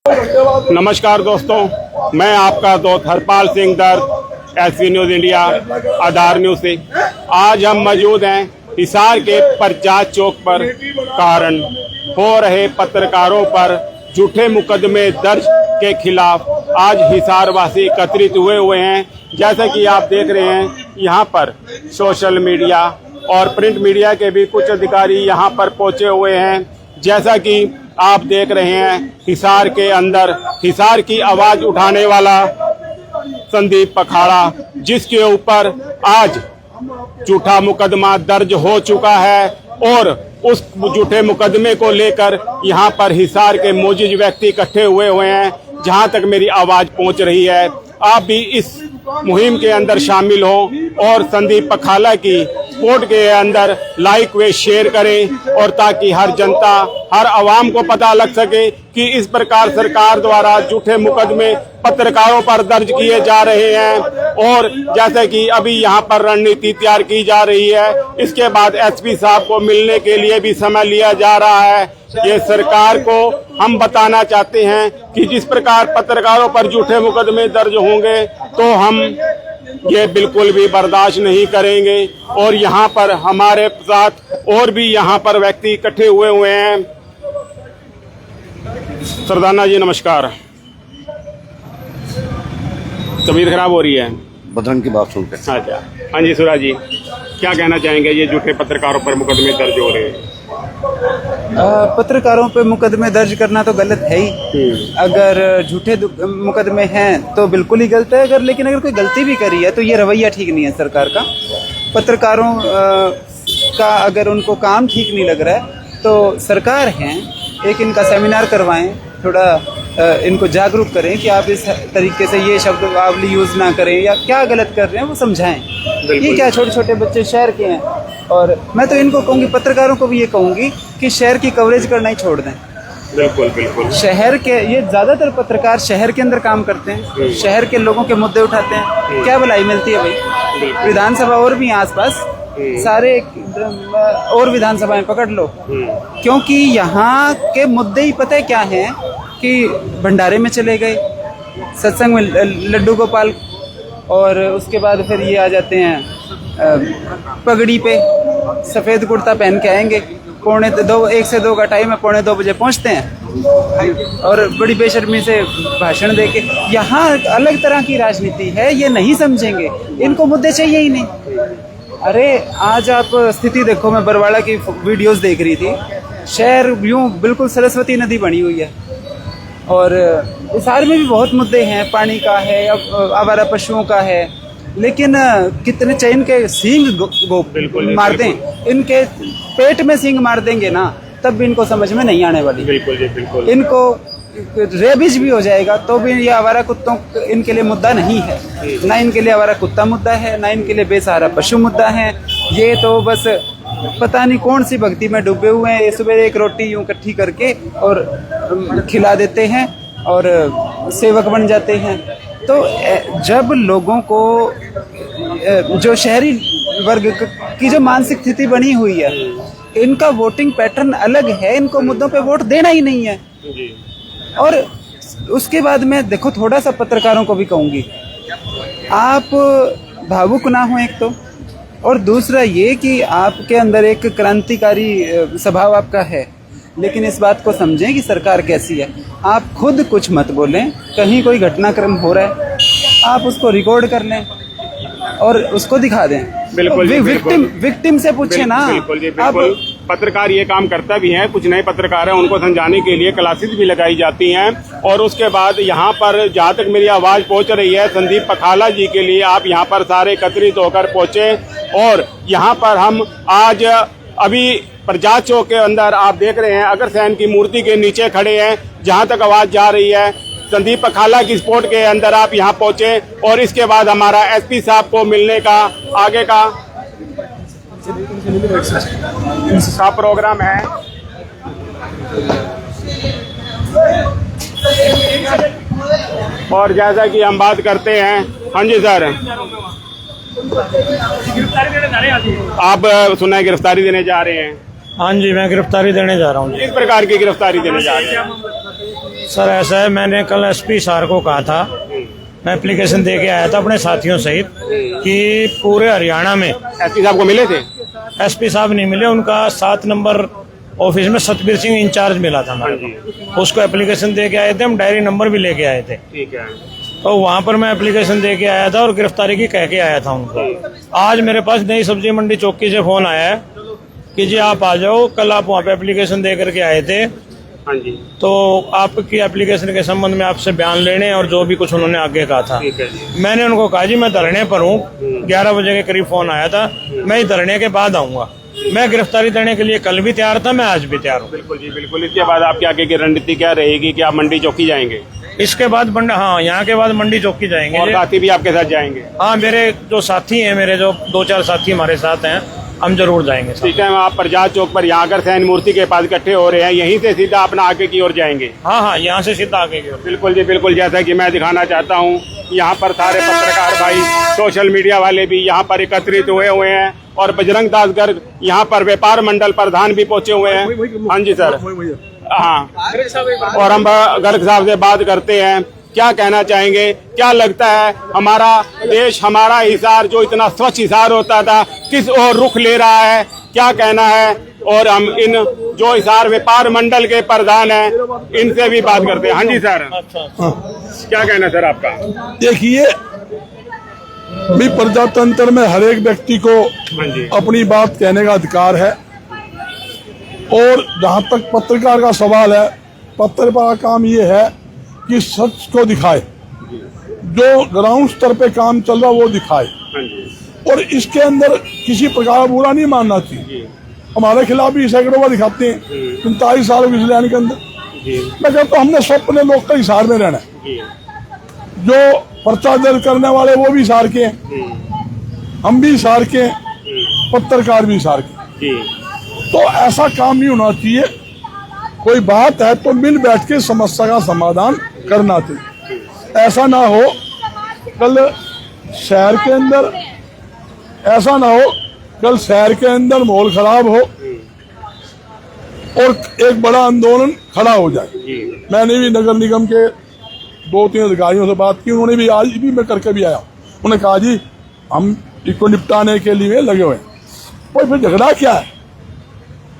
नमस्कार दोस्तों, मैं आपका दोस्त हरपाल सिंह दर्द एसवी न्यूज़ इंडिया आधार न्यूज़ से। आज हम मौजूद हैं हिसार के प्रजात चौक पर। कारण हो रहे पत्रकारों पर झूठे मुकदमे दर्ज के खिलाफ आज हिसार वासी एकत्रित हुए हैं। जैसा कि आप देख रहे हैं, यहाँ पर सोशल मीडिया और प्रिंट मीडिया के भी कुछ अधिकारी यहाँ पर पहुँचे हुए हैं। जैसा कि आप देख रहे हैं, हिसार के अंदर हिसार की आवाज उठाने वाला संदीप पखाड़ा, जिसके ऊपर आज झूठा मुकदमा दर्ज हो चुका है और उस झूठे मुकदमे को लेकर यहाँ पर हिसार के मौजूद व्यक्ति इकट्ठे हुए हैं। जहाँ तक मेरी आवाज पहुँच रही है, आप भी इस मुहिम के अंदर शामिल हो और संदीप पखाड़ा की सपोर्ट के अंदर लाइक व शेयर करें, और ताकि हर जनता, हर आवाम को पता लग सके कि इस प्रकार सरकार द्वारा झूठे मुकदमे पत्रकारों पर दर्ज किए जा रहे हैं। और जैसे कि अभी यहाँ पर रणनीति तैयार की जा रही है, इसके बाद एसपी साहब को मिलने के लिए भी समय लिया जा रहा है। ये सरकार को हम बताना चाहते हैं कि जिस प्रकार पत्रकारों पर झूठे मुकदमे दर्ज होंगे तो हम ये बिल्कुल भी बर्दाश्त नहीं करेंगे। और यहाँ पर हमारे साथ और भी यहाँ पर व्यक्ति इकट्ठे हुए हैं। सरदाना जी नमस्कार। तबीयत खराब हो रही है? बदन की बात सुनते हैं। अच्छा, हाँ जी सूरज जी, क्या कहना चाहेंगे? ये झूठे पत्रकारों पर मुकदमे दर्ज हो रहे हैं। पत्रकारों पे मुकदमे दर्ज करना तो गलत है ही। अगर झूठे मुकदमे हैं तो बिल्कुल ही गलत है। लेकिन कोई गलती भी करी है तो ये रवैया ठीक नहीं है सरकार का। पत्रकारों का अगर उनको काम ठीक नहीं लग रहा है तो सरकार है, एक इनका सेमिनार करवाएं, थोड़ा इनको जागरूक करें कि आप इस तरीके से ये शब्दावली यूज ना करें या क्या गलत कर रहे हैं वो समझाएं। ये क्या छोटे छोटे बच्चे शहर के हैं। और मैं तो इनको कहूँगी, पत्रकारों को भी ये कहूँगी कि शहर की कवरेज करना ही छोड़ दें। बिल्कुल बिल्कुल। शहर के ये ज्यादातर पत्रकार शहर के अंदर काम करते हैं, शहर के लोगों के मुद्दे उठाते हैं। क्या भलाई मिलती है भाई? विधानसभा और भी आसपास सारे और विधानसभाएं पकड़ लो, क्योंकि यहाँ के मुद्दे ही पता है क्या हैं कि भंडारे में चले गए, सत्संग में लड्डू गोपाल, और उसके बाद फिर ये आ जाते हैं पगड़ी पे, सफेद कुर्ता पहन के आएंगे, 1 से 2 का टाइम है, 1:45 बजे पहुंचते हैं और बड़ी बेशर्मी से भाषण देके। यहाँ अलग तरह की राजनीति है, ये नहीं समझेंगे, इनको मुद्दे चाहिए ही नहीं। अरे आज आप स्थिति देखो, मैं बरवाड़ा की वीडियोस देख रही थी, शहर यूं बिल्कुल सरस्वती नदी बनी हुई है। और हिसार में भी बहुत मुद्दे हैं, पानी का है, आवारा पशुओं का है, लेकिन कितने चैन के सींग मार दें, इनके पेट में सींग मार देंगे ना, तब भी इनको समझ में नहीं आने वाली। बिल्कुल जी बिल्कुल। इनको रेबिज भी हो जाएगा तो भी ये आवारा कुत्तों इनके लिए मुद्दा नहीं है। ना इनके लिए आवारा कुत्ता मुद्दा है, ना इनके लिए बेसहारा पशु मुद्दा है। ये तो बस पता नहीं कौन सी भक्ति में डूबे हुए हैं। सुबह एक रोटी यूं इकट्ठी करके और खिला देते हैं और सेवक बन जाते हैं। तो जब लोगों को, जो शहरी वर्ग की जो मानसिक स्थिति बनी हुई है, इनका वोटिंग पैटर्न अलग है, इनको मुद्दों पे वोट देना ही नहीं है। और उसके बाद मैं देखो, थोड़ा सा पत्रकारों को भी कहूँगी, आप भावुक ना हो एक तो, और दूसरा ये कि आपके अंदर एक क्रांतिकारी स्वभाव आपका है, लेकिन इस बात को समझें कि सरकार कैसी है। आप खुद कुछ मत बोलें, कहीं कोई घटनाक्रम हो रहा है आप उसको रिकॉर्ड कर लें और उसको दिखा दें। बिल्कुल विक्टिम से पूछे ना। बिल्कुल जी बिल्कुल। पत्रकार ये काम करता भी है, कुछ नए पत्रकार हैं उनको समझाने के लिए क्लासेस भी लगाई जाती हैं। और उसके बाद यहाँ पर जहाँ तक मेरी आवाज पहुँच रही है, संदीप पखाड़ा जी के लिए आप यहाँ पर सारे एकत्रित होकर पहुँचे। और यहाँ पर हम आज अभी प्रजात चौक के अंदर आप देख रहे हैं, अग्रसेन की मूर्ति के नीचे खड़े हैं। जहाँ तक आवाज जा रही है, संदीप पखाड़ा की सपोर्ट के अंदर आप यहाँ पहुंचे। और इसके बाद हमारा एसपी साहब को मिलने का आगे का प्रोग्राम है। और जैसा कि हम बात करते हैं, हाँ जी सर, आप सुना है गिरफ्तारी देने जा रहे हैं? हाँ जी, मैं गिरफ्तारी देने जा रहा हूँ। किस प्रकार की गिरफ्तारी देने जा रहे हैं? सर ऐसा है, मैंने कल एसपी सार को कहा था, मैं एप्लीकेशन दे के आया था अपने साथियों सहित कि पूरे हरियाणा में। एसपी साहब को मिले थे? एसपी साहब नहीं मिले, उनका 7 नंबर ऑफिस में सतबीर सिंह इंचार्ज मिला था हमारे को। उसको एप्लीकेशन दे के आए थे, हम डायरी नंबर भी लेके आए थे। ठीक है। तो वहाँ पर मैं एप्लीकेशन दे के आया था और गिरफ्तारी की कह के आया था उनको। आज मेरे पास नई सब्जी मंडी चौकी से फोन आया है कि जी आप आ जाओ, कल आप वहाँ पे एप्लीकेशन दे करके आए थे, हाँ जी, तो आपकी एप्लीकेशन के संबंध में आपसे बयान लेने और जो भी कुछ उन्होंने आगे कहा था। ठीक है जी। मैंने उनको कहा जी मैं धरने पर हूँ, 11 बजे के करीब फोन आया था, मैं इस धरने के बाद आऊंगा। मैं गिरफ्तारी देने के लिए कल भी तैयार था, मैं आज भी तैयार हूँ। बिल्कुल जी, बिल्कुल। इसके बाद आपकी आगे की रणनीति क्या रहेगी कि आप मंडी चौकी जाएंगे? इसके बाद हाँ, यहाँ के बाद मंडी चौकी जाएंगे। और साथी भी आपके साथ जाएंगे? हाँ, मेरे जो साथी हैं, मेरे जो 2-4 साथी हमारे साथ हैं, हम जरूर जाएंगे। ठीक है, आप प्रजात चौक पर यहाँ कर सैन मूर्ति के पास इकट्ठे हो रहे हैं, यहीं से सीधा अपना आगे की ओर जाएंगे? हाँ, यहाँ से सीधा आगे की ओर। बिल्कुल जी, बिल्कुल। जैसा कि मैं दिखाना चाहता हूँ, यहाँ पर सारे पत्रकार भाई, सोशल मीडिया वाले भी यहाँ पर एकत्रित हुए हैं और बजरंग दास गर्ग यहाँ पर व्यापार मंडल प्रधान भी पहुंचे हुए हैं। हाँ जी सर, हाँ। और हम गर्ग साहब से बात करते हैं, क्या कहना चाहेंगे? क्या लगता है हमारा देश, हमारा हिसार जो इतना स्वच्छ हिसार होता था, किस ओर रुख ले रहा है? क्या कहना है? और हम इन जो हिसार व्यापार मंडल के प्रधान हैं, इनसे भी बात करते हैं। हाँ जी सर, क्या कहना सर आपका? देखिए, भी प्रजातंत्र में हर एक व्यक्ति को अपनी बात कहने का अधिकार है, और जहाँ तक पत्रकार का सवाल है, पत्रकार का काम ये है कि सच को दिखाए, जो ग्राउंड स्तर पे काम चल रहा वो दिखाए, और इसके अंदर किसी प्रकार बुरा नहीं मानना चाहिए। हमारे खिलाफ भी सैकड़ों बार दिखाते हैं 45 सालों की लाइन के अंदर। मैं कहता हूँ हमने सब अपने लोग का हिसार में रहना है। जो पर्चा दर्ज करने वाले वो भी हिसार के हैं, हम भी हिसार के हैं, पत्रकार भी हिसार के। तो ऐसा काम नहीं होना चाहिए। कोई बात है तो मिल बैठ के समस्या का समाधान करना चाहिए। ऐसा ना हो कल शहर के अंदर, ऐसा ना हो कल शहर के अंदर माहौल खराब हो और एक बड़ा आंदोलन खड़ा हो जाए। मैंने भी नगर निगम के 2-3 अधिकारियों से बात की, उन्होंने भी आज भी मैं करके भी आया। उन्होंने कहा जी हम इसको निपटाने के लिए लगे हुए हैं। कोई फिर झगड़ा क्या है?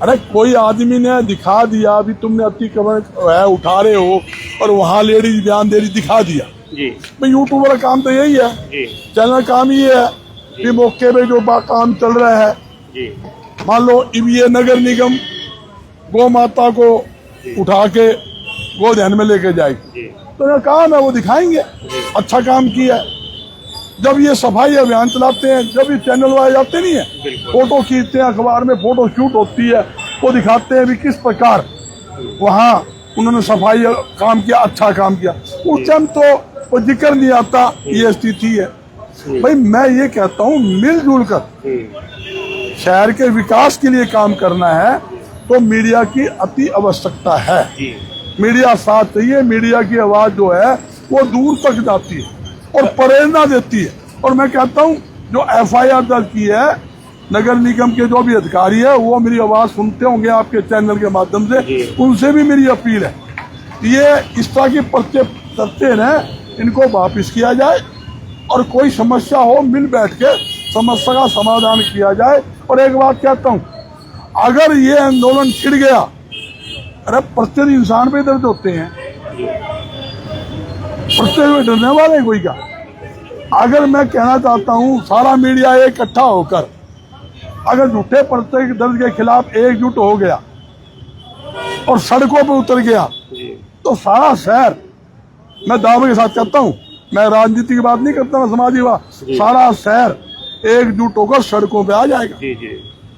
अरे कोई आदमी ने दिखा दिया, अभी तुमने अतिक्रमण है उठा रहे हो और वहाँ लेडीज बयान दे रही, दिखा दिया जी। भाई यूट्यूबर का काम तो यही है, चैनल काम ये है कि मौके पे जो काम चल रहा है जी। मान लो ये नगर निगम गौ माता को उठा के गो ध्यान में लेके जाएगी, तो ये काम है वो दिखाएंगे, अच्छा काम किया है। जब ये सफाई अभियान चलाते हैं, जब ये चैनल वाले जाते नहीं है, फोटो खींचते हैं, अखबार में फोटो शूट होती है, वो दिखाते हैं भी किस प्रकार वहाँ उन्होंने सफाई काम किया, अच्छा काम किया। उस टाइम तो वो जिक्र नहीं आता, ये स्थिति है। भाई मैं ये कहता हूँ मिलजुल कर शहर के विकास के लिए काम करना है तो मीडिया की अति आवश्यकता है। मीडिया साथ चाहिए। मीडिया की आवाज जो है वो दूर तक जाती है और प्रेरणा देती है। और मैं कहता हूँ जो FIR दर्ज की है, नगर निगम के जो भी अधिकारी है वो मेरी आवाज सुनते होंगे आपके चैनल के माध्यम से, उनसे भी मेरी अपील है ये इस तरह के पर्चे न इनको वापिस किया जाए और कोई समस्या हो मिल बैठ के समस्या का समाधान किया जाए। और एक बात कहता हूँ, अगर ये आंदोलन छिड़ गया, अरे पर्चे इंसान पे दर्द होते हैं, पर्चे हुए डरने वाले कोई का। अगर मैं कहना चाहता हूँ सारा मीडिया इकट्ठा होकर अगर झूठे पर्चे दर्ज के खिलाफ एकजुट हो गया और सड़कों पर उतर गया तो सारा शहर, मैं दावे के साथ कहता हूँ, मैं राजनीति की बात नहीं करता, मैं समाजी बात, सारा शहर एकजुट होकर सड़कों पे आ जाएगा।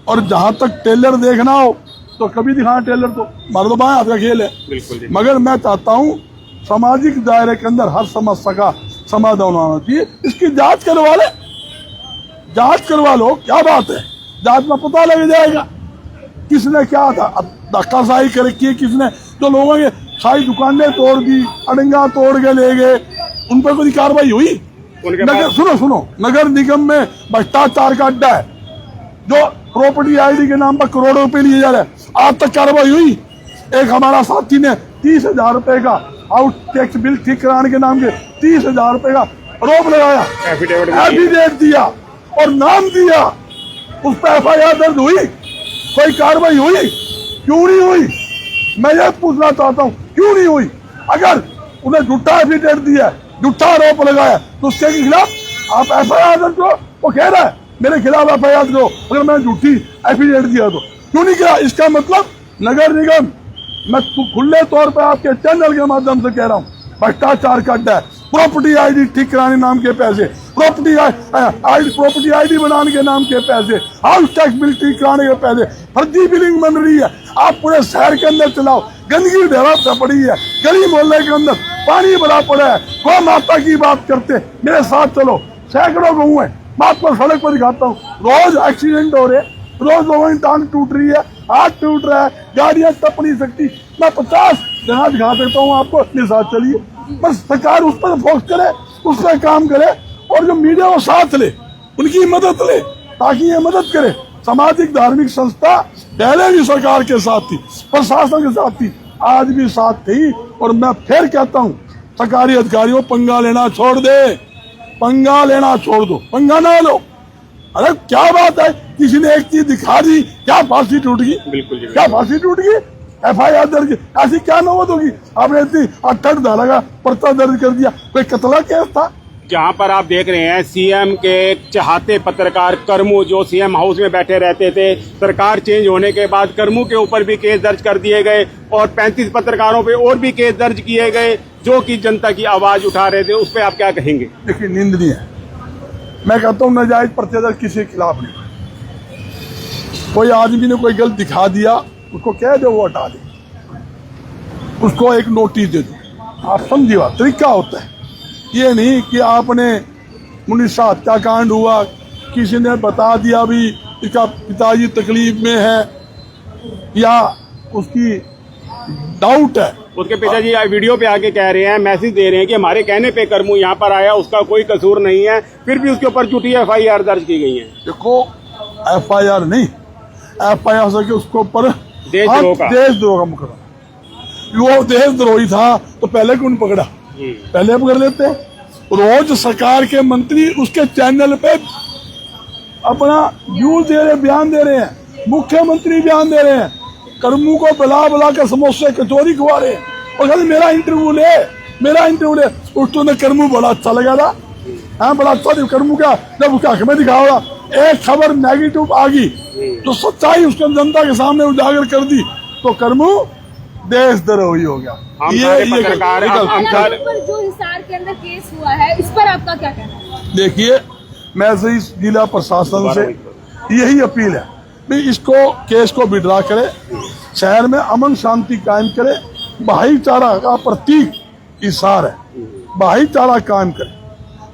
और जहां तक टेलर देखना हो तो कभी दिखाना, टेलर तो मर्द बाएं हाथ का खेल है। मगर मैं चाहता हूँ सामाजिक दायरे के अंदर हर समस्या का समाधान होना चाहिए। इसकी जांच करवा ले, जांच करवा लो, क्या बात है, जांच में पता लग जाएगा किसने क्या था धक्काशाही कर की, किसने जो लोगों के सारी दुकानें तोड़ दी, अड़ंगा तोड़ के ले गए, उन पर कोई कार्रवाई हुई? सुनो, नगर निगम में भ्रष्टाचार का अड्डा है, जो प्रॉपर्टी ID के नाम पर करोड़ों रुपए लिए जा रहे हैं, आज तक कार्रवाई हुई? एक हमारा साथी ने 30,000 रुपए का हाउस टैक्स बिल ठीक कराने के नाम के 30,000 रुपए का आरोप लगाया, एफिडेविट दिया और नाम दिया, उस पर FIR दर्ज हुई, कोई कार्रवाई हुई? क्यों नहीं हुई? मैं ये पूछना चाहता हूँ, क्यों नहीं हुई? अगर उन्हें झूठा एफिडेविट दिया, झूठा आरोप लगाया, तो उसके खिलाफ आप FIR दर्ज करो। वो कह रहा है मेरे खिलाफ FIR करो अगर मैं झूठी एफिडेविट दिया तो। क्यों नहीं किया? इसका मतलब नगर निगम, मैं खुले तौर पर आपके चैनल के माध्यम से कह रहा हूँ, भ्रष्टाचार का अड्डा है। प्रॉपर्टी आईडी ठीक कराने नाम के पैसे, प्रॉपर्टी आईडी बनाने के नाम के पैसे, हाउस टैक्स बिल ठीक कराने के पैसे, फर्जी बिलिंग बन रही है। आप पूरे शहर के अंदर चलाओ, गंदगी ढेरा पड़ी है, गली मोहल्ले के अंदर पानी भरा पड़ा है। गौ माता की बात करते, मेरे साथ चलो, सैकड़ों गऊ है, बात पर सड़क पर दिखाता हूँ, रोज एक्सीडेंट हो रहे, रोज लोगों की टांग टूट रही है, हाथ टूट रहा है, गाड़ियां टप नहीं सकती। मैं 50 जगह दिखा सकता हूँ आपको, मेरे साथ चलिए। बस सरकार उस पर फोकस करे, उस पर काम करे और जो मीडिया वो साथ ले, उनकी मदद ले, ताकि ये मदद करे। सामाजिक धार्मिक संस्था पहले भी सरकार के साथ थी, प्रशासन के साथ थी, आज भी साथ थी। और मैं फिर कहता हूँ, सरकारी अधिकारियों पंगा लेना छोड़ दे, पंगा लेना छोड़ दो, पंगा ना लो। अरे क्या बात है, किसी ने एक चीज दिखा दी, क्या फांसी टूट गई? बिल्कुल क्या फांसी टूट गई? FIR दर्ज, ऐसी क्या नौबत होगी? आपने इतनी 8 धारा का पर्चा दर्ज कर दिया, कोई कतला केस था? जहाँ पर आप देख रहे हैं सीएम के चाहते पत्रकार करमू, जो सीएम हाउस में बैठे रहते थे, सरकार चेंज होने के बाद करमू के ऊपर भी केस दर्ज कर दिए गए और 35 पत्रकारों पे और भी केस दर्ज किए गए जो कि जनता की आवाज उठा रहे थे। उस पर आप क्या कहेंगे? देखिए, निंदनीय है। मैं कहता हूँ नाजायज पर्चे दर्ज किसी के खिलाफ नहीं। कोई आदमी ने कोई गलत दिखा दिया, उसको कह दो, वो हटा दे, उसको एक नोटिस दे दो। आप समझिए, बात तरीका होता है। ये नहीं कि आपने 19 हत्याकांड हुआ, किसी ने बता दिया भी इसका पिताजी तकलीफ में है या उसकी डाउट है, उसके पिताजी वीडियो पे आके कह रहे हैं, मैसेज दे रहे हैं कि हमारे कहने पे करमू यहाँ पर आया, उसका कोई कसूर नहीं है, फिर भी उसके ऊपर झूठी FIR दर्ज की गई है। देखो, FIR नहीं, FIR से उसके ऊपर देशद्रोह का मुकदमा। वो देशद्रोही था तो पहले क्यों नहीं पकड़ा? पहले पकड़ लेते। रोज सरकार के मंत्री उसके चैनल पे अपना न्यूज दे रहे, बयान दे रहे हैं, मुख्यमंत्री बयान दे रहे हैं, करमू को बुला कर समोसे कचौरी खुआ रहे हैं और कहते मेरा इंटरव्यू ले, मेरा इंटरव्यू ले। उसको ने करमू बड़ा अच्छा लगा था, हाँ बड़ा अच्छा करमू का, जब उसका हमें दिखाओ एक खबर नेगेटिव आ गई तो सच्चाई उसको जनता के सामने उजागर कर दी, तो करमू देशद्रोही हो गया। ये पत्रकार पर जो हिसार के अंदर केस हुआ है, इस पर आपका क्या कहना है? देखिए, मैं इस जिला प्रशासन से यही अपील है कि इसको केस को विड्रा करे, शहर में अमन शांति कायम करे। भाईचारा का प्रतीक हिसार है, भाईचारा कायम करे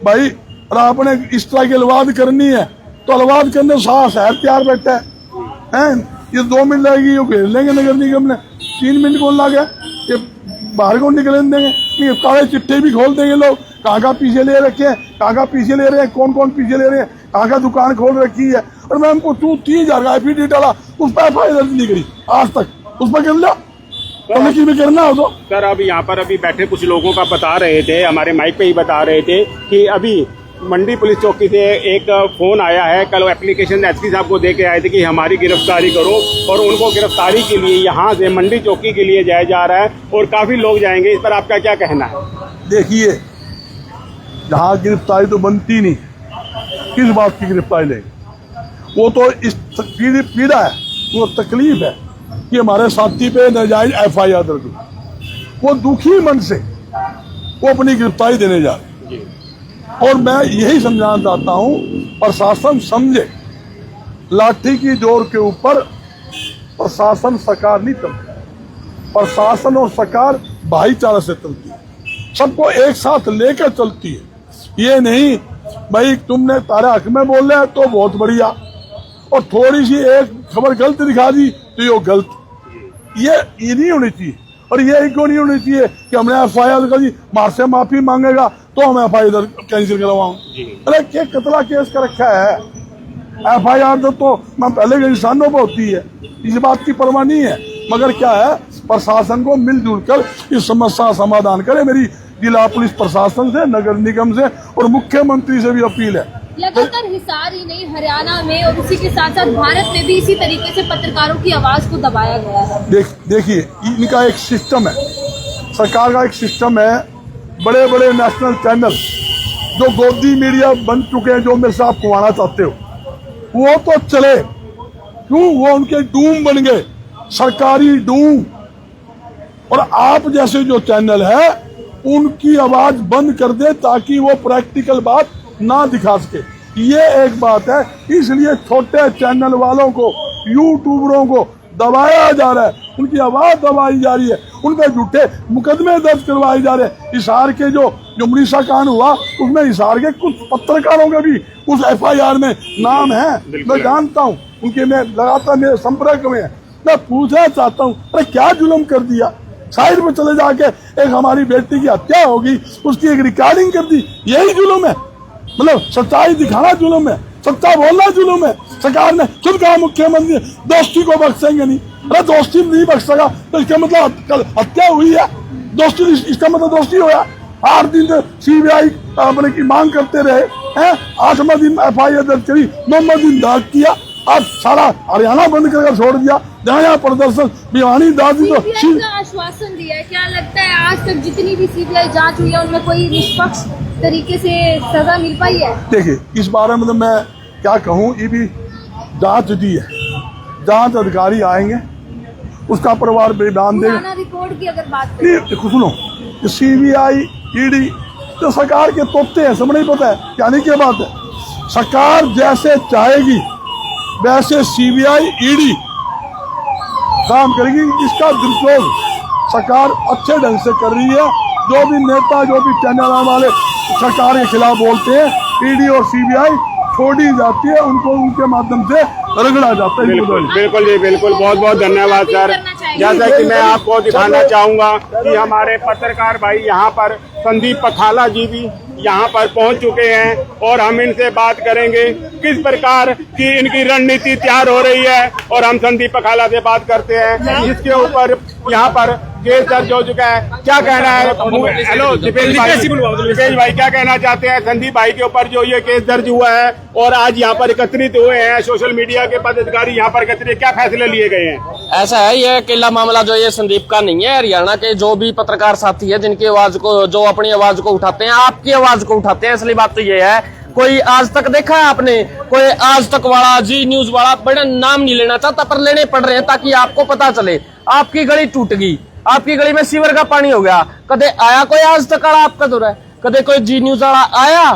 भाई। और आपने इस तरह की अलवाद करनी है तो अलवाद करने शहर तैयार बैठा है। ये 2 मिनट लगेगी, ये घेर लेंगे नगर निगम ने, 3 मिनट कौन ला गया, ये बाहर कौन निकलने देंगे? ये काले चिट्ठे भी खोल देंगे लोग, कहाँ पीछे ले रखे हैं, कहाँ पीछे ले रहे हैं, कौन कौन पीछे ले रहे हैं, कहाँ दुकान खोल रखी है। और मैं हमको 30,000 का एफिडेविट डाला, उस पर FIR दर्ज नहीं करी आज तक, उस पर कर लिया तो में करना हो तो। सर, अब यहाँ पर अभी बैठे कुछ लोगों का बता रहे थे, हमारे माइक पे ही बता रहे थे कि अभी मंडी पुलिस चौकी से एक फोन आया है, कल एप्लीकेशन SP साहब को दे के आए थे कि हमारी गिरफ्तारी करो, और उनको गिरफ्तारी के लिए यहाँ से मंडी चौकी के लिए जाया जा रहा है और काफी लोग जाएंगे। इस पर आपका क्या कहना है? देखिए, जहाँ गिरफ्तारी तो बनती नहीं, किस बात की गिरफ्तारी लेंगे? वो तो इस पीड़ा है, वो तकलीफ है कि हमारे साथी पे नाजायज FIR दर्ज हुई। वो दुखी मन से वो अपनी गिरफ्तारी देने जा रहे। और मैं यही समझाना चाहता हूँ, प्रशासन समझे, लाठी की जोर के ऊपर प्रशासन सरकार नहीं चलती, प्रशासन और सरकार भाईचारा से चलती है, सबको एक साथ लेकर चलती है। ये नहीं भाई तुमने तारे हक में बोल रहे हैं तो बहुत बढ़िया, और थोड़ी सी एक खबर गलत दिखा दी तो ये गलत, ये नहीं होनी चाहिए। और ये एक नहीं होनी चाहिए कि हमने FIR कर दी, मार से माफी मांगेगा तो हम FIR कैंसिल करवाऊं। अरे क्या कतला केस कर रखा है? FIR तो मैं पहले के इंसानों पर होती है, इस बात की परवाह नहीं है। मगर क्या है, प्रशासन को मिलजुल कर इस समस्या समाधान करे। मेरी जिला पुलिस प्रशासन से, नगर निगम से और मुख्यमंत्री से भी अपील है। लगातार हिसार ही नहीं, हरियाणा में और उसी के साथ साथ भारत में भी इसी तरीके से पत्रकारों की आवाज को दबाया गया है। देखिए, इनका एक सिस्टम है, सरकार का एक सिस्टम है। बड़े बड़े नेशनल चैनल जो गोदी मीडिया बन चुके हैं, जो मेरे से आप खुआना चाहते हो, वो तो चले क्यों, वो उनके डूम बन गए, सरकारी डूम। और आप जैसे जो चैनल है उनकी आवाज बंद कर दे ताकि वो प्रैक्टिकल बात ना दिखा सके। ये एक बात है, इसलिए छोटे चैनल वालों को, यूट्यूबरों को दबाया जा रहा है, उनकी आवाज दबाई जा रही है, उन पे झूठे मुकदमे दर्ज करवाए जा रहे हैं। हिसार के जो मुनीषा कांड हुआ, उसमें हिसार के कुछ पत्रकारों के भी उस FIR में नाम है, मैं जानता हूँ, उनके मैं लगातार मेरे संपर्क में है। मैं पूछना चाहता हूँ, अरे क्या जुल्म कर दिया, साइड में चले जाके एक हमारी बेटी की हत्या होगी, उसकी एक रिकॉर्डिंग कर दी, यही जुल्म है? मतलब सच्चाई दिखाना जुल्म है, सच्चा बोलना जुल्म है। सरकार ने खुद कहा, मुख्यमंत्री, दोस्ती को बख्शेंगे नहीं। अरे दोस्ती नहीं बख्शेगा तो इसका मतलब कल हत्या हुई है, दोस्ती, इसका मतलब दोस्ती होया। 8 दिन से CBI अपने की मांग करते रहे हैं, 8वां दिन FIR दर्ज करी, 9वां दिन दाग किया, आज सारा हरियाणा बंद कर छोड़ दिया। जहाँ प्रदर्शन भिवानी दादी तो CBI का आश्वासन दिया है। क्या लगता है आज तक जितनी भी CBI जांच हुई है उनमें कोई निष्पक्ष तरीके से सजा मिल पाई है? देखिए, इस बारे में तो मैं क्या कहूँ, ये भी जांच दी है, जांच अधिकारी आएंगे, उसका परिवार बयान दे। रिपोर्ट की अगर बात करें, सुनो, CBI ED तो सरकार के तोते हैं, समझ नहीं पता है क्या नहीं क्या बात है। सरकार जैसे चाहेगी वैसे CBI ED काम करेगी। इसका दुरुपयोग सरकार अच्छे ढंग से कर रही है। जो भी नेता, जो भी चैनल वाले सरकार के खिलाफ बोलते हैं, ED और CBI छोड़ी जाती है, उनको उनके माध्यम से रगड़ा जाता है। बिल्कुल जी, बिल्कुल, बहुत बहुत धन्यवाद सर। जैसा कि मैं आपको दिखाना चाहूंगा कि हमारे पत्रकार भाई यहाँ पर संदीप पखाला जी भी यहाँ पर पहुँच चुके हैं और हम इनसे बात करेंगे किस प्रकार की इनकी रणनीति तैयार हो रही है। और हम संदीप पखाला से बात करते हैं, जिसके ऊपर यहाँ पर केस दर्ज हो चुका है। क्या कहना है? हेलो दीपेश भाई, क्या कहना चाहते हैं संदीप भाई के ऊपर जो ये केस दर्ज हुआ है और आज यहाँ पर एकत्रित हुए हैं सोशल मीडिया के पदाधिकारी, यहाँ पर एकत्रित, क्या फैसले लिए गए हैं? ऐसा है, ये अकेला मामला जो ये संदीप का नहीं है। हरियाणा के जो भी पत्रकार साथी है, जिनकी आवाज को, जो अपनी आवाज को उठाते हैं, आपकी आवाज को उठाते हैं। असली बात तो ये है, कोई आज तक देखा है आपने, कोई आज तक वाला, जी न्यूज वाला, बड़ा नाम नहीं लेना चाहता पर लेने पड़ रहे हैं ताकि आपको पता चले। आपकी गली टूट गई, आपकी गली में सीवर का पानी हो गया, कदे आया कोई आज तक वाला आपका दौरा है? कदे कोई जी न्यूज वाला आया?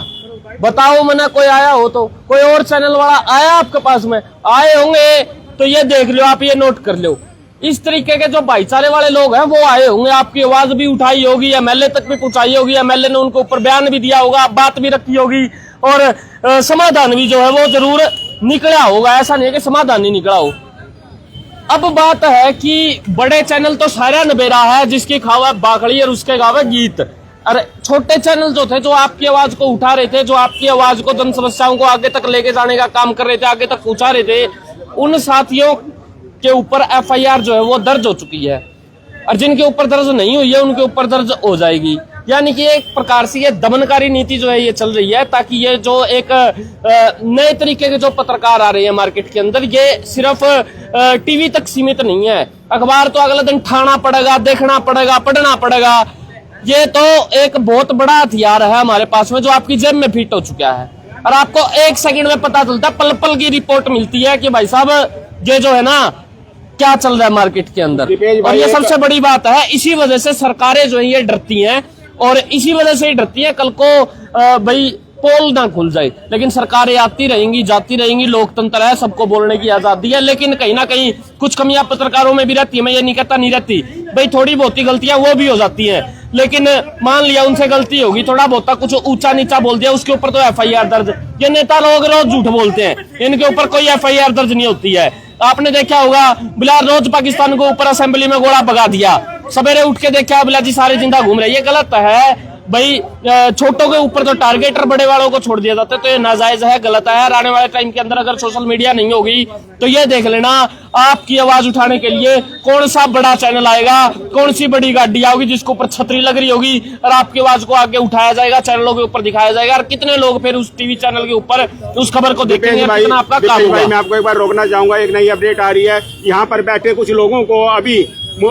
बताओ मना, कोई आया हो तो? कोई और चैनल वाला आया आपके पास में? आए होंगे तो ये देख लो, आप ये नोट कर लो। इस तरीके के जो भाईचारे वाले लोग हैं वो आए होंगे, आपकी आवाज भी उठाई होगी, MLA तक भी पहुंचाई होगी, MLA ने उनके ऊपर बयान भी दिया होगा, बात भी रखी होगी और समाधान भी जो है वो जरूर निकला होगा। ऐसा नहीं है कि समाधान नहीं निकला हो। अब बात है कि बड़े चैनल तो सारा नबेरा है, जिसकी खावा बाखड़ी और उसके गावे गीत। अरे छोटे चैनल जो थे, जो आपकी आवाज को उठा रहे थे, जो आपकी आवाज को, जन समस्याओं को आगे तक लेके जाने का काम कर रहे थे, आगे तक पहुंचा रहे थे, उन साथियों के ऊपर FIR जो है वो दर्ज हो चुकी है। और जिनके ऊपर दर्ज नहीं हुई है उनके ऊपर दर्ज हो जाएगी। यानी कि एक प्रकार से ये दमनकारी नीति जो है ये चल रही है, ताकि ये जो एक नए तरीके के जो पत्रकार आ रहे हैं मार्केट के अंदर, ये सिर्फ टीवी तक सीमित नहीं है। अखबार तो अगले दिन ठाना पड़ेगा, देखना पड़ेगा, पढ़ना पड़ेगा। ये तो एक बहुत बड़ा हथियार है हमारे पास में, जो आपकी जेब में फिट हो चुका है और आपको 1 सेकंड में पता चलता है, पल पल की रिपोर्ट मिलती है कि भाई साहब ये जो है ना क्या चल रहा है मार्केट के अंदर। और ये सबसे बड़ी बात है, इसी वजह से सरकारें जो है ये डरती हैं और इसी वजह से ही डरती है कल को भाई पोल ना खुल जाए। लेकिन सरकारें आती रहेंगी, जाती रहेंगी, लोकतंत्र है, सबको बोलने की आजादी है। लेकिन कहीं ना कहीं कुछ कमियां पत्रकारों में भी रहती है, मैं ये नहीं कहता नहीं रहती, भाई थोड़ी बहुत गलतियां वो भी हो जाती हैं। लेकिन मान लिया उनसे गलती होगी, थोड़ा बहुत कुछ ऊंचा नीचा बोल दिया, उसके ऊपर तो FIR दर्ज। ये नेता लोग रोज झूठ बोलते हैं, इनके ऊपर कोई FIR दर्ज नहीं होती है। आपने देखा होगा बिलाल रोज पाकिस्तान को ऊपर असेंबली में गोला भगा दिया, सवेरे उठ के देखा बिला जी सारे जिंदा घूम रहे। ये गलत है। भाई छोटों के ऊपर तो टारगेट और बड़े वालों को छोड़ दिया जाता है, तो ये नाजायज है, गलत है। और आने वाले टाइम के अंदर अगर सोशल मीडिया नहीं होगी तो ये देख लेना आपकी आवाज उठाने के लिए कौन सा बड़ा चैनल आएगा, कौन सी बड़ी गाड़ी आओगी जिसके ऊपर छतरी लग रही होगी और आपकी आवाज को आगे उठाया जाएगा, चैनलों के ऊपर दिखाया जाएगा, और कितने लोग फिर उस टीवी चैनल के ऊपर उस खबर को देखेंगे, कितना आपका काम भाई मैं आपको एक बार रोकना चाहूंगा, एक नई अपडेट आ रही है। यहाँ पर बैठे कुछ लोगों को अभी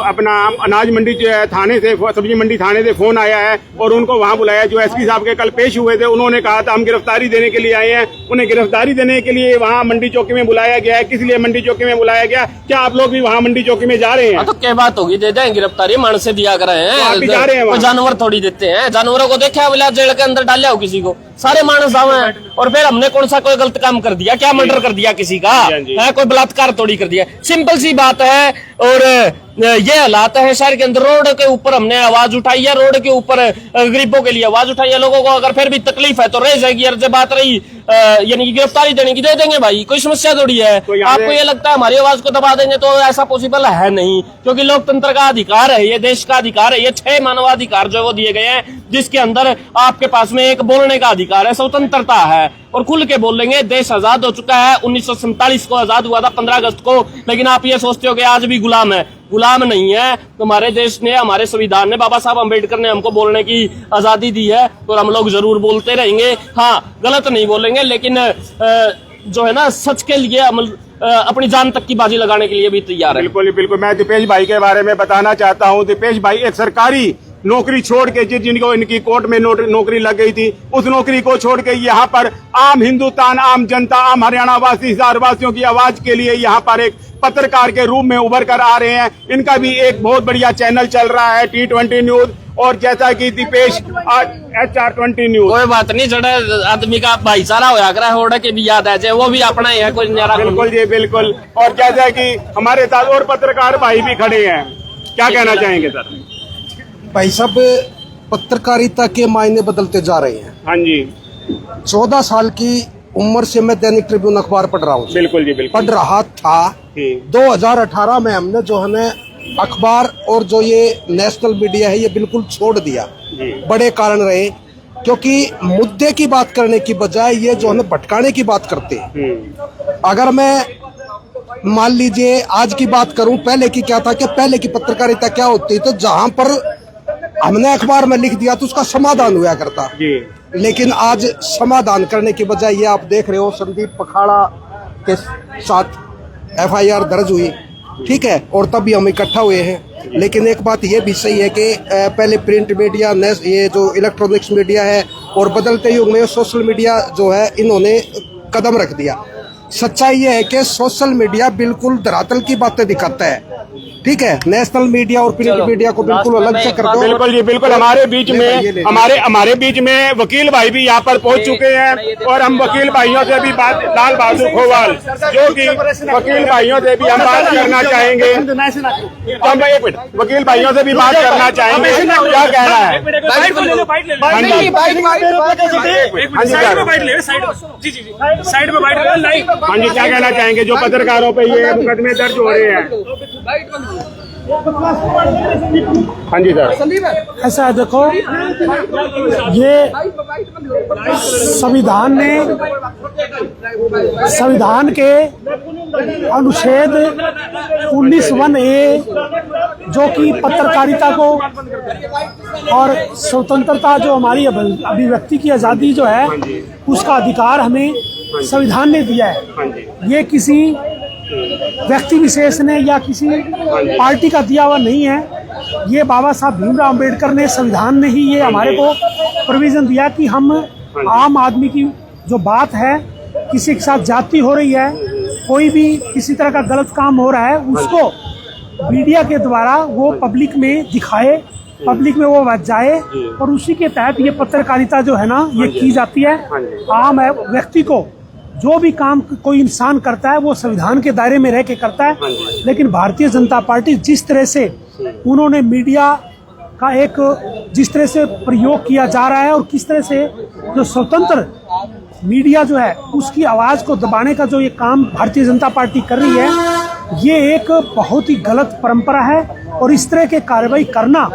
अपना अनाज मंडी थाने से, सब्जी मंडी थाने से फोन आया है और उनको वहां बुलाया। जो एसपी साहब के कल पेश हुए थे, उन्होंने कहा था हम गिरफ्तारी देने के लिए आए हैं। उन्हें गिरफ्तारी देने के लिए वहां मंडी चौकी में बुलाया गया है। किस लिए मंडी चौकी में बुलाया गया? क्या आप लोग भी वहां मंडी चौकी में जा रहे हैं? तो क्या बात होगी, दे दें गिरफ्तारी, मानस से दिया कर रहे हैं, जा रहे हैं जानवर थोड़ी देते हैं। जानवरों को देखा बोला जेल के अंदर डाला हो किसी को, सारे मानस आवे हैं। और फिर हमने कौन सा कोई गलत काम कर दिया? क्या मर्डर कर दिया किसी का है? कोई बलात्कार थोड़ी कर दिया, सिंपल सी बात है। और ये हालात है शहर के अंदर, रोड के ऊपर हमने आवाज उठाई है, रोड के ऊपर गरीबों के लिए आवाज उठाई है। लोगों को अगर फिर भी तकलीफ है तो रह जाएगी, और जब बात रही यानी कि गिरफ्तारी देने की, दे देंगे भाई, कोई समस्या थोड़ी है। आपको ये लगता है हमारी आवाज को दबा देंगे? तो ऐसा पॉसिबल है नहीं, क्योंकि लोकतंत्र का अधिकार है, ये देश का अधिकार है। ये 6 मानवाधिकार जो वो दिए गए हैं, जिसके अंदर आपके पास में एक बोलने का अधिकार है, स्वतंत्रता है, और खुल के बोलेंगे। देश आजाद हो चुका है, 1947 को आजाद हुआ था 15 अगस्त को, लेकिन आप ये सोचते हो कि आज भी गुलाम है। गुलाम नहीं है। हमारे देश ने, हमारे संविधान ने, बाबा साहब अम्बेडकर ने हमको बोलने की आजादी दी है, और हम लोग जरूर बोलते रहेंगे। हाँ, गलत नहीं बोलेंगे, लेकिन जो है ना, सच के लिए अपनी जान तक की बाजी लगाने के लिए भी तैयार है। बिल्कुल बिल्कुल। मैं दीपेश भाई के बारे में बताना चाहता हूँ। दीपेश भाई एक सरकारी नौकरी छोड़ के, जिनको इनकी कोर्ट में नौकरी लग गई थी, उस नौकरी को छोड़ के यहाँ पर आम हिंदुस्तान, आम जनता, आम हरियाणा वासी, हिसार वासियों की आवाज के लिए यहाँ पर एक पत्रकार के रूप में उभर कर आ रहे हैं। इनका भी एक बहुत बढ़िया चैनल चल रहा है, T20 न्यूज, और जैसा कि दीपेश HR20 न्यूज। कोई बात नहीं, जड़ा आदमी का भाईचारा होया करा है, के भी याद है, वो भी अपना ही है, कोई न्यारा। बिल्कुल जी बिल्कुल। और जैसा कि हमारे साथ और पत्रकार भाई भी खड़े हैं, क्या कहना चाहेंगे सर? भाई साहब, पत्रकारिता के मायने बदलते जा रहे हैं। हाँ जी। 14 साल की उम्र से मैं दैनिक ट्रिब्यून अखबार पढ़ रहा हूँ। बिल्कुल जी बिल्कुल। पढ़ रहा था। 2018 में हमने जो है ना अखबार और जो ये नेशनल मीडिया है, ये बिल्कुल छोड़ दिया। बड़े कारण रहे, क्योंकि मुद्दे की बात करने की बजाय ये जो है भटकाने की बात करते हैं। अगर मैं मान लीजिए आज की बात करूं, पहले की क्या था कि पहले की पत्रकारिता क्या होती, तो जहां पर हमने अखबार में लिख दिया तो उसका समाधान हुआ करता। लेकिन आज समाधान करने की बजाय ये आप देख रहे हो, संदीप पखाड़ा के साथ FIR दर्ज हुई, ठीक है, और तभी हम इकट्ठा हुए हैं। लेकिन एक बात ये भी सही है कि पहले प्रिंट मीडिया, ये जो इलेक्ट्रॉनिक्स मीडिया है, और बदलते युग में सोशल मीडिया जो है, इन्होंने कदम रख दिया। सच्चाई ये है कि सोशल मीडिया बिल्कुल धरातल की बातें दिखाता है, ठीक है। नेशनल मीडिया और प्रिंट मीडिया को बिल्कुल अलग से कर दो। बिल्कुल जी बिल्कुल। हमारे बीच में वकील भाई भी यहाँ पर पहुँच चुके हैं, और हम वकील भाइयों से भी बात, लाल बहादुर खोवाल, जो कि वकील भाइयों से भी हम बात करना चाहेंगे। एक मिनट, वकील भाइयों से भी बात करना चाहेंगे, क्या कहना है? हाँ जी, क्या कहना चाहेंगे जो पत्रकारों पे ये मुकदमे दर्ज हो रहे हैं? हाँ जी सर। ऐसा है, देखो, ये संविधान के अनुच्छेद 19(1)(a) जो कि पत्रकारिता को और स्वतंत्रता, जो हमारी अभिव्यक्ति की आज़ादी जो है, उसका अधिकार हमें संविधान ने दिया है। ये किसी व्यक्ति विशेष ने या किसी पार्टी का दिया हुआ नहीं है। ये बाबा साहब भीमराव अम्बेडकर ने, संविधान ने ही ये हमारे को प्रोविजन दिया कि हम आम आदमी की जो बात है, किसी के साथ जाति हो रही है, कोई भी किसी तरह का गलत काम हो रहा है, उसको मीडिया के द्वारा वो पब्लिक में दिखाए, पब्लिक में वो बात जाए, और उसी के तहत ये पत्रकारिता जो है ना, ये की जाती है। आम व्यक्ति को जो भी काम कोई इंसान करता है, वो संविधान के दायरे में रह के करता है। लेकिन भारतीय जनता पार्टी जिस तरह से उन्होंने मीडिया का एक जिस तरह से प्रयोग किया जा रहा है, और किस तरह से जो स्वतंत्र मीडिया जो है, उसकी आवाज को दबाने का जो ये काम भारतीय जनता पार्टी कर रही है, ये एक बहुत ही गलत परंपरा है। और इस तरह के कार्रवाई करना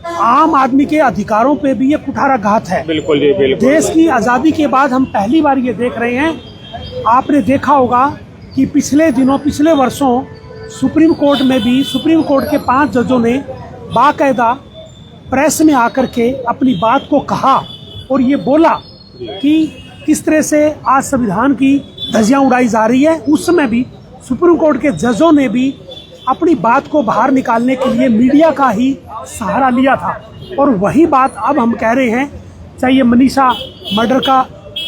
आम आदमी के अधिकारों पे भी ये कुठाराघात है। बिल्कुल जी, बिल्कुल। देश की आज़ादी के बाद हम पहली बार ये देख रहे हैं। आपने देखा होगा कि पिछले वर्षों सुप्रीम कोर्ट में भी सुप्रीम कोर्ट के 5 जजों ने बाकायदा प्रेस में आकर के अपनी बात को कहा और ये बोला कि किस तरह से आज संविधान की धज्जियां उड़ाई जा रही है। उस समय भी सुप्रीम कोर्ट के जजों ने भी अपनी बात को बाहर निकालने के लिए मीडिया का ही सहारा लिया था। और वही बात अब हम कह रहे हैं, चाहे ये मनीषा मर्डर का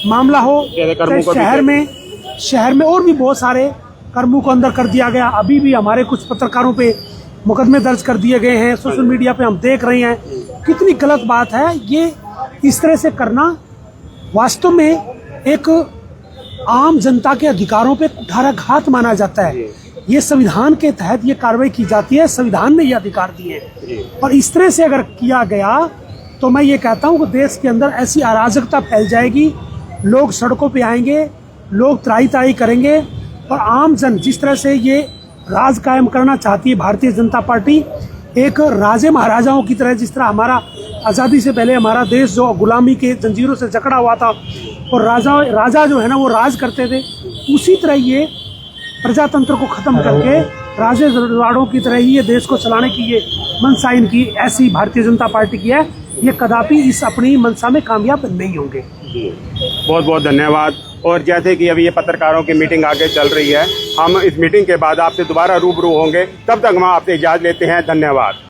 मामला हो, चाहे शहर में और भी बहुत सारे कर्मों को अंदर कर दिया गया। अभी भी हमारे कुछ पत्रकारों पे मुकदमे दर्ज कर दिए गए हैं। सोशल मीडिया पे हम देख रहे हैं कितनी गलत बात है ये। इस तरह से करना वास्तव में एक आम जनता के अधिकारों पे कुठाराघात माना जाता है। ये संविधान के तहत ये कार्रवाई की जाती है, संविधान ने ये अधिकार दिए और इस तरह से अगर किया गया तो मैं ये कहता हूँ कि देश के अंदर ऐसी अराजकता फैल जाएगी, लोग सड़कों पे आएंगे, लोग त्राही करेंगे और आम जन जिस तरह से ये राज कायम करना चाहती है भारतीय जनता पार्टी, एक राजे महाराजाओं की तरह, जिस तरह हमारा आज़ादी से पहले हमारा देश जो गुलामी के जंजीरों से जकड़ा हुआ था और राजा जो है ना वो राज करते थे, उसी तरह ये प्रजातंत्र को खत्म करके राजे रजवाड़ों की तरह ही ये देश को चलाने की ये मंशा इनकी ऐसी भारतीय जनता पार्टी की है। ये कदापि इस अपनी मंशा में कामयाब नहीं होंगे। बहुत बहुत धन्यवाद। और जैसे कि अभी ये पत्रकारों की मीटिंग आगे चल रही है, हम इस मीटिंग के बाद आपसे दोबारा रूबरू होंगे। तब तक हम आपसे इजाज़त लेते हैं। धन्यवाद।